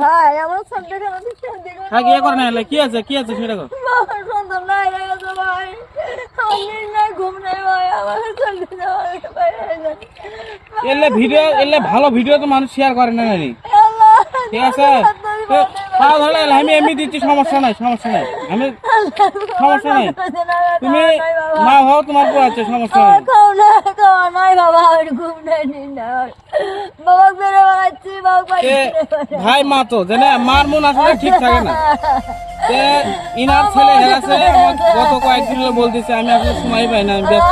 ভাই আমার সন্তান কি করে না কি আছে সেটা কর। সন্তান নাই রে ভাই, আমার নিজ নাই, ঘুম নাই ভাই, আমার এলে ভালো ভিডিও তো মানুষ শেয়ার করে না নানি, ঠিক আছে? আমি এমনি দিচ্ছি, সমস্যা নাই আমি সমস্যা নাই, তুমি না হও তোমার পর আছে, সমস্যা নাই। নাই বাবা, আমার ঘুম নাই, নিজ নাই বাবা, বেড়ে বেড়াচ্ছি বাবা। ভাই মা তো জানে, মার মন আসলে ঠিক থাকে না। ইনার ছেলে হেরাছে, আমার গত কয়েকদিন হলো বলতেছে আমি আসলে সময় পাই না, আমি ব্যস্ত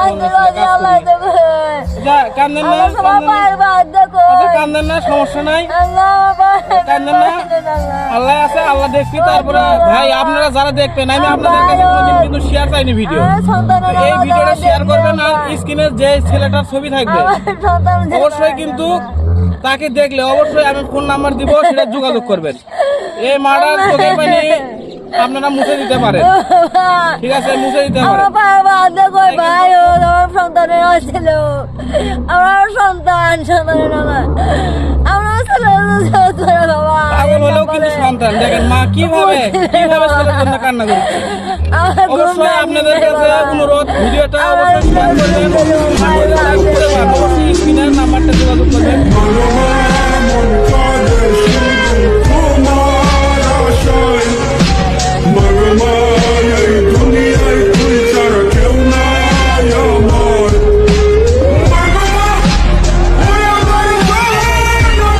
কান্দেন না, কান্দেন না, সমস্যা নাই, কান্দেন না, আল্লাহ আছে, আল্লাহ দেখছি। তারপরে ভাই আপনারা যারা দেখবেন, আমি আপনাদের কাছে কোনোদিন কিন্তু শেয়ার চাইনি ভিডিও, এই ভিডিওটা শেয়ার করবেন। আর স্ক্রিনে যে ছেলেটার ছবি থাকবে অবশ্যই কিন্তু তাকে দেখলে অবশ্যই আমি ফোন নাম্বার দিব, সেটা যোগাযোগ করবেন। এই মার্ডার চোখের পানি আপনারা মুছে দিতে পারেন, ঠিক আছে? মুছে দিতে পারেন। ভাই আমার সন্তানের ছিল, আমার সন্তানের পাগল হলেও কিন্তু সন্তান। দেখেন মা কিভাবে ছেলের জন্য কান্না করছে। অবশ্যই আপনাদের কাছে অনুরোধ, ভিডিওটা অবশ্যই শেয়ার করবেন, অবশ্যই স্ক্রিনের নাম্বারটা যোগাযোগ করবেন।